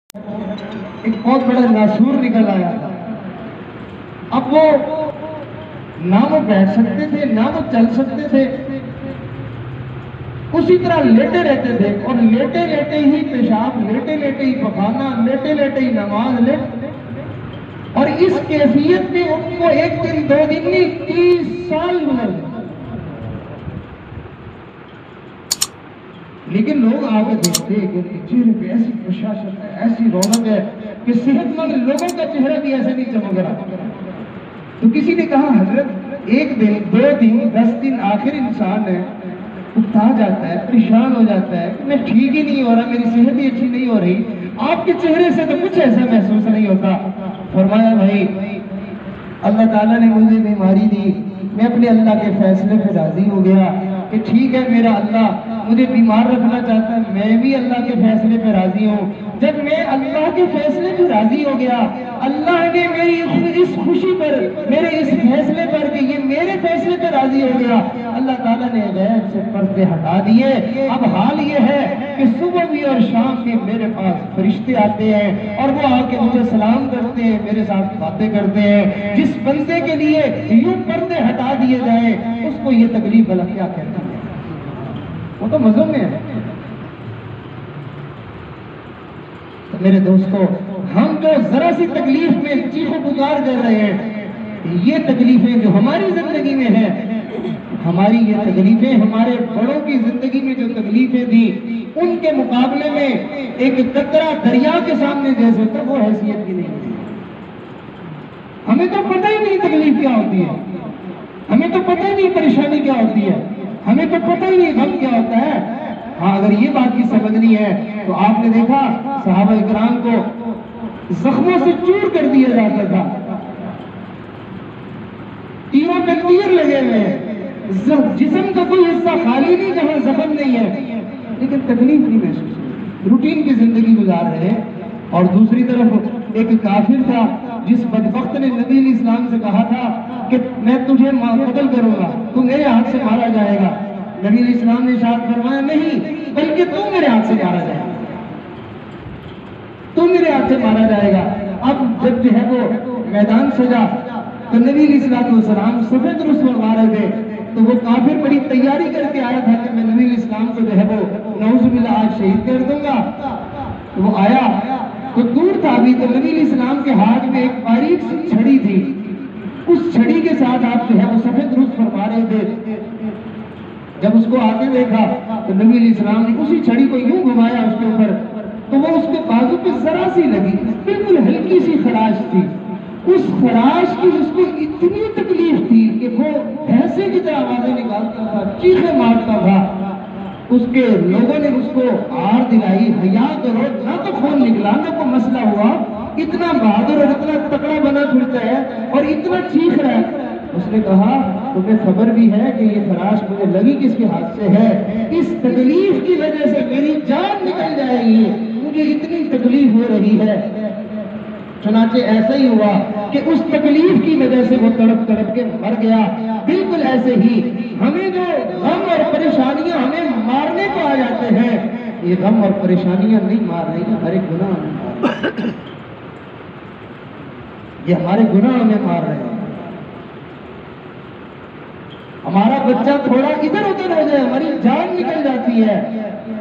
ایک بہت بڑا ناسور نکل آیا تھا. اب وہ نہ وہ بیٹھ سکتے تھے نہ وہ چل سکتے تھے, اسی طرح لیٹے رہتے تھے, اور لیٹے لیٹے ہی پیشاب, لیٹے لیٹے ہی پخانا, لیٹے لیٹے ہی نماز, اور اس کیفیت میں ان کو ایک دن 2 دن نہیں 30 سال گزر گئے. لیکن لوگ آگے دیکھتے کہ ان کے چہرے پہ ایسی بشاشت ہے, ایسی رونق ہے کہ صحت مند لوگوں کا چہرہ بھی ایسے نہیں چمک رہا. تو کسی نے کہا حضرت 1 دن 2 دن 10 دن آخر انسان ہے, اکتا جاتا ہے, پریشان ہو جاتا ہے کہ میں ٹھیک ہی نہیں ہو رہا, میری صحت ہی اچھی نہیں ہو رہی, آپ کے چہرے سے تو کچھ ایسا محسوس نہیں ہوتا. فرمایا بھائی اللہ تعالیٰ نے مجھے بیماری دی, میں اپنے اللہ کے فیصلے پہ راضی ہو گیا کہ ٹھیک ہے میرا اللہ مجھے بیمار رکھنا چاہتا ہے, میں بھی اللہ کے فیصلے پہ راضی ہوں. جب میں اللہ کے فیصلے پہ راضی ہو گیا, اللہ نے میری اس خوشی پر, میرے اس فیصلے پر کہ یہ میرے فیصلے پہ راضی ہو گیا, اللہ تعالیٰ نے غیب سے پردے ہٹا دیے. اب حال یہ ہے کہ صبح بھی اور شام بھی میرے پاس فرشتے آتے ہیں اور وہ آ کے مجھے سلام کرتے ہیں, میرے ساتھ باتیں کرتے ہیں. جس بندے کے لیے یوں پردے ہٹا دیے جائیں اس کو یہ تکلیف بھلا کیا کہتا ہے, وہ تو مزوں میں ہے. تو میرے دوستو, ہم جو ذرا سی تکلیف میں چیخ و پکار کر رہے ہیں, یہ تکلیفیں جو ہماری زندگی میں ہیں, ہماری یہ تکلیفیں ہمارے بڑوں کی زندگی میں جو تکلیفیں تھیں ان کے مقابلے میں ایک قطرہ دریا کے سامنے جیسے تھا, وہ حیثیت کی نہیں تھی. ہمیں تو پتہ ہی نہیں تکلیف کیا ہوتی ہے, ہمیں تو پتہ ہی نہیں پریشانی کیا ہوتی ہے, ہمیں تو پتہ ہی نہیں غم کیا ہوتا ہے. ہاں اگر یہ بات کی سمجھنی ہے تو آپ نے دیکھا صحابہ اکرام کو زخموں سے چور کر دیا جاتا تھا, تیروں پہ تیر لگے ہوئے ہیں, جسم کا کوئی حصہ خالی نہیں جہاں زخم نہیں ہے, لیکن تکلیف نہیں محسوس ہوئی, روٹین کی زندگی گزار رہے. اور دوسری طرف ایک کافر تھا جس بدبخت نے نبی علیہ السلام سے کہا تھا کہ میں تجھے قتل کروں گا, تو میرے ہاتھ سے مارا جائے گا. نبی علیہ السلام نے ارشاد فرمایا نہیں, بلکہ تو میرے ہاتھ سے مارا جائے گا, تو میرے ہاتھ سے مارا جائے گا. اب جب جو ہے وہ میدان سجا تو نبی علیہ السلام سفید رس فرما رہے تھے, تو وہ کافر بڑی تیاری کر کے آیا تھا کہ میں نبی علیہ السلام کو جو ہے وہ نعوذ باللہ آج شہید کر دوں گا. تو وہ آیا تو دور تھا ابھی, تو نبی علیہ السلام کے ہاتھ میں ایک باریک سی چھڑی تھی, اس چھڑی کے ساتھ آپ جو ہے وہ سفید رس فرما رہے تھے. جب اس کو آتے دیکھا تو نبی علیہ السلام نے اسی چھڑی کو یوں گھمایا اس کے اوپر, تو وہ اس کے بازو پہ ذرا سی لگی, بالکل ہلکی سی خراش تھی. اس خراش کی اس کو اتنی تکلیف تھی کہ وہ بھینسے کی طرح آوازیں نکالتا تھا, چیخیں مارتا تھا. اس کے لوگوں نے اس کو آڑ دلائی, حیا کرو, نہ تو خون نکلا نہ کوئی مسئلہ ہوا, اتنا بہادر اور اتنا تکڑا بنا پھرتا ہے اور اتنا چیخ رہا ہے. اس نے کہا تمہیں خبر بھی ہے کہ یہ خراش مجھے لگی کس کے ہاتھ سے ہے, اس تکلیف کی وجہ سے میری جان نکل جائے گی, مجھے اتنی تکلیف ہو رہی ہے. چنانچہ ایسا ہی ہوا کہ اس تکلیف کی وجہ سے وہ تڑپ تڑپ کے مر گیا. بالکل ایسے ہی ہمیں جو غم اور پریشانیاں ہمیں مارنے کو آ جاتے ہیں, یہ غم اور پریشانیاں نہیں مار رہی, ہمارے گناہ ہمیں مار رہے ہیں, یہ ہمارے گناہ ہمیں مار رہے ہیں. ہمارا بچہ تھوڑا ادھر ادھر ہو جائے ہماری جان نکل جاتی ہے,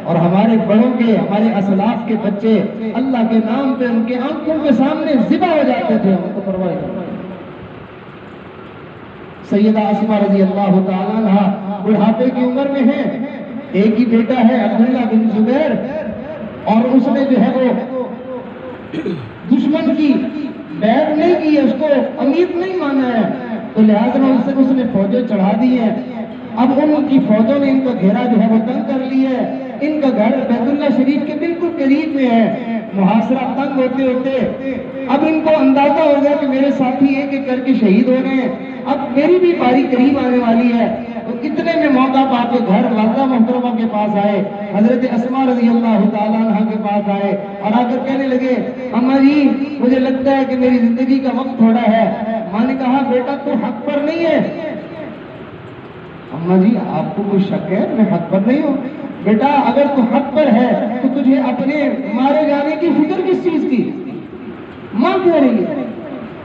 اور ہمارے بڑوں کے, ہمارے اسلاف کے بچے اللہ کے نام پہ ان کے آنکھوں کے سامنے ذبح ہو جاتے تھے, ان کو پرواہ نہیں. سیدہ اسماء رضی اللہ تعالیٰ عنہا بڑھاپے کی عمر میں ہیں, ایک ہی بیٹا ہے عبداللہ بن زبیر, اور اس نے جو ہے وہ دشمن کی بیعت نہیں کی ہے, اس کو امیر نہیں مانا ہے, تو لہٰذا اس نے فوجیں چڑھا دی ہیں. اب ان کی فوجوں نے ان کا گھیرا جو ہے وہ تنگ کر لیا ہے. ان کا گھر بیت اللہ شریف کے بالکل قریب میں ہے. محاصرہ تنگ ہوتے ہوتے اب ان کو اندازہ ہو گیا کہ میرے ساتھی ایک ایک کر کے شہید ہو رہے ہیں, اب میری بھی باری قریب آنے والی ہے. تو اتنے میں موقع پا کے گھر والدہ محترمہ کے پاس آئے, حضرت اسماء رضی اللہ تعالیٰ عنہ کے پاس آئے, اور آ کر کہنے لگے اماں جی مجھے لگتا ہے کہ میری زندگی کا وقت تھوڑا ہے. ماں نے کہا بیٹا تو حق پر نہیں ہے. اماں جی آپ کو کوئی شک ہے میں حق پر نہیں ہوں؟ بیٹا اگر تو حق پر ہے تو تجھے اپنے مارے جانے کی فکر کس چیز ماں کہہ رہی ہے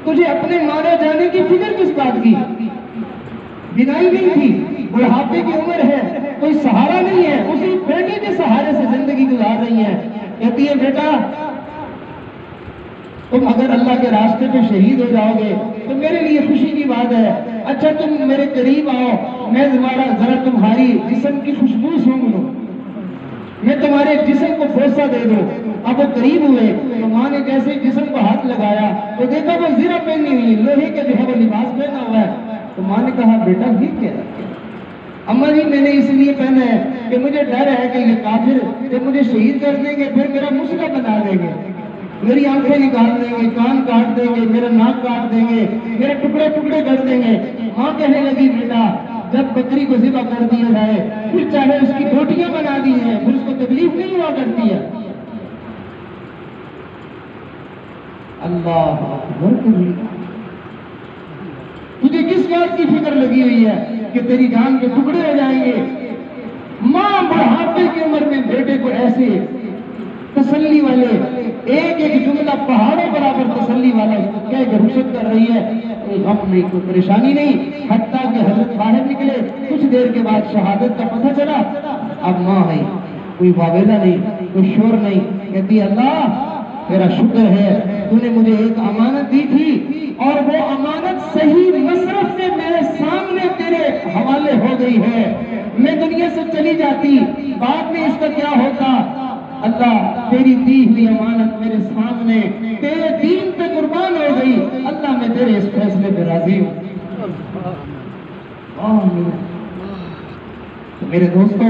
تجھے اپنے مارے جانے کی فکر کس بات کی؟ بینائی نہیں تھی، بڑھاپے کی عمر ہے، کوئی سہارا نہیں ہے، اسی بیٹے کے سہارے سے زندگی گزار رہی ہے۔ کہتی ہے بیٹا تم اگر اللہ کے راستے پہ شہید ہو جاؤ گے تو میرے لیے خوشی کی بات ہے، اچھا تم میرے قریب آؤ، میں ذرا تمہاری جسم کی خوشبو سونگھ لوں، میں تمہارے جسم کو بوسہ دے دوں۔ اب وہ قریب ہوئے تو ماں نے جیسے جسم کو ہاتھ لگایا تو دیکھا وہ زرہ پہنی ہوئی، لوہے کا جو ہے وہ لباس پہنا ہوا ہے۔ تو ماں نے کہا بیٹا یہ کیا ہے؟ اماں جی میں نے اس لیے پہنا ہے کہ مجھے ڈر ہے کہ یہ کافر جب مجھے شہید کر دیں گے پھر میرا مسئلہ بنا دیں گے، میری آنکھیں نکال دیں گے، کان کاٹ دیں گے، میرا ناک کاٹ دیں گے، میرے ٹکڑے ٹکڑے کر دیں گے۔ ماں کہنے لگی بیٹا جب بکری کو ذبح کر دیا جائے پھر چاہے اس کی بوٹیاں بنا دی ہیں پھر اس کو تکلیف نہیں ہوا کرتی ہے۔ اللہ اکبر کبیرہ، تجھے کس بات کی فکر لگی ہوئی ہے کہ تیری جان کے ٹکڑے ہو جائیں گے؟ ماں بڑھاپے کی عمر میں بیٹے کو ایسے تسلی والے ایک ایک جملہ پہاڑوں برابر تسلی والا اس کو کہہ کے رخصت کر رہی ہے، کوئی غم نہیں کوئی پریشانی نہیں، حتیٰ کہ حضرت باہر نکلے کچھ دیر کے بعد شہادت کا پتہ چلا، اب ماں ہے کوئی واویلا نہیں کوئی شور نہیں، کہتی اللہ میرا شکر ہے تو نے مجھے ایک امانت دی تھی اور وہ امانت صحیح مصرف سے میرے سامنے تیرے حوالے ہو گئی ہے، میں دنیا سے چلی جاتی بعد میں اس کا کیا ہوتا، اللہ تیری دی ہوئی امانت میرے سامنے تیرے دین پہ قربان ہو گئی، اللہ میں تیرے اس فیصلے پہ راضی ہوں۔ میرے دوستو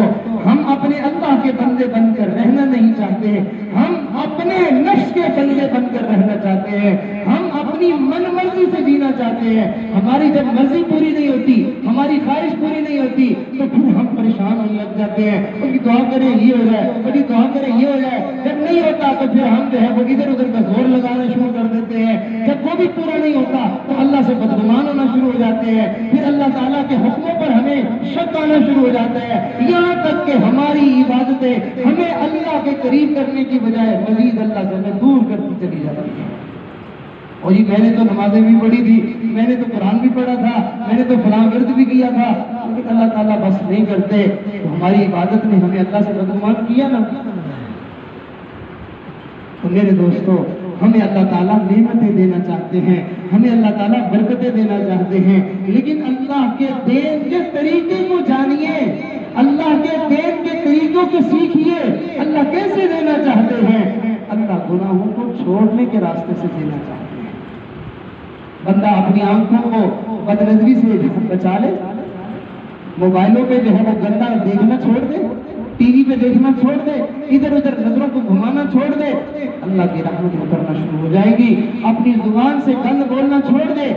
ہم اپنے اللہ کے بندے بن کر رہنا نہیں چاہتے، ہم اپنے نفس کے بندے بن کر رہنا چاہتے ہیں، ہم اپنی من مرضی سے جینا چاہتے ہیں۔ ہماری جب مرضی پوری نہیں ہوتی، ہماری خواہش پوری نہیں ہوتی تو پھر ہم پریشان ہونے لگ جاتے ہیں، کبھی دعا کریں یہ ہو جائے، کبھی دعا کریں یہ ہو جائے، جب نہیں ہوتا تو پھر ہم جو ہے وہ ادھر ادھر کا زور لگانا شروع کر دیتے ہیں، جب وہ بھی پورا نہیں ہوتا تو اللہ سے بدگمان ہونا شروع ہو جاتے ہیں، پھر اللہ تعالیٰ کے حکموں پر ہمیں شک آنا شروع ہو جاتا ہے، یہاں تک کہ ہماری عبادتیں ہمیں اللہ کے قریب کرنے کی بجائے مزید اللہ سے ہمیں دور کرتی چلی جاتی ہیں۔ اور جی میں نے تو نمازیں بھی پڑھی تھی، میں نے تو قرآن بھی پڑھا تھا، میں نے تو فلاں ورد بھی کیا تھا، لیکن اللہ تعالیٰ بس نہیں کرتے، تو ہماری عبادت نے ہمیں اللہ سے بدگمان کیا نا۔ تو میرے دوستو ہمیں اللہ تعالیٰ نعمتیں دینا چاہتے ہیں، ہمیں اللہ تعالیٰ برکتیں دینا چاہتے ہیں، لیکن اللہ کے دین کے طریقے کو جانیے، اللہ کے دین کے طریقوں کو سیکھیے۔ اللہ کیسے دینا چاہتے ہیں؟ اللہ گناہوں کو چھوڑنے کے راستے سے دینا چاہتے ہیں۔ بندہ اپنی آنکھوں کو بد نظری سے بچا لے، موبائلوں پہ جو ہے وہ گندا دیکھنا چھوڑ دے، ٹی وی پہ دیکھنا چھوڑ دے، ادھر ادھر نظروں کو گھمانا چھوڑ دے، اللہ کی رحمت اترنا شروع ہو جائے گی۔ اپنی زبان سے گند بولنا چھوڑ دے،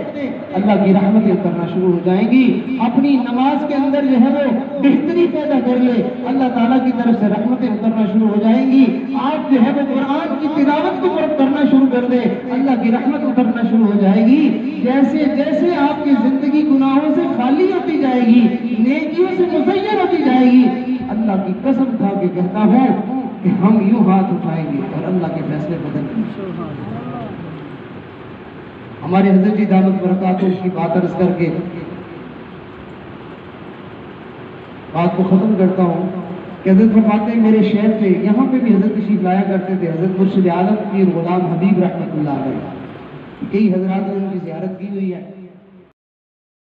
اللہ کی رحمت اترنا شروع ہو جائے گی۔ اپنی نماز کے اندر جو ہے وہ بہتری پیدا کر لے، اللہ تعالیٰ کی طرف سے رحمتیں اترنا شروع ہو جائیں گی۔ آپ جو ہے وہ قرآن کی تلاوت کو کرنا شروع کر دے، اللہ کی رحمت اترنا شروع ہو جائے گی۔ جیسے جیسے آپ کی زندگی گناہوں سے خالی ہوتی جائے گی، نیکیوں سے مزین ہوتی جائے گی، اللہ کی قسم کھا کے کہتا ہوں کہ ہم یوں ہاتھ اٹھائیں گے اور اللہ کے فیصلے بدل گے۔ ہمارے حضرت جی دامت برکاتہ کی بات عرض کر کے بات کو ختم کرتا ہوں کہ حضرت فرماتے ہیں میرے شہر سے یہاں پہ بھی حضرت تشریف لایا کرتے تھے حضرت مرشد عالم پیر غلام حبیب رحمۃ اللہ علیہ، کئی حضرات نے ان کی زیارت کی ہوئی ہے۔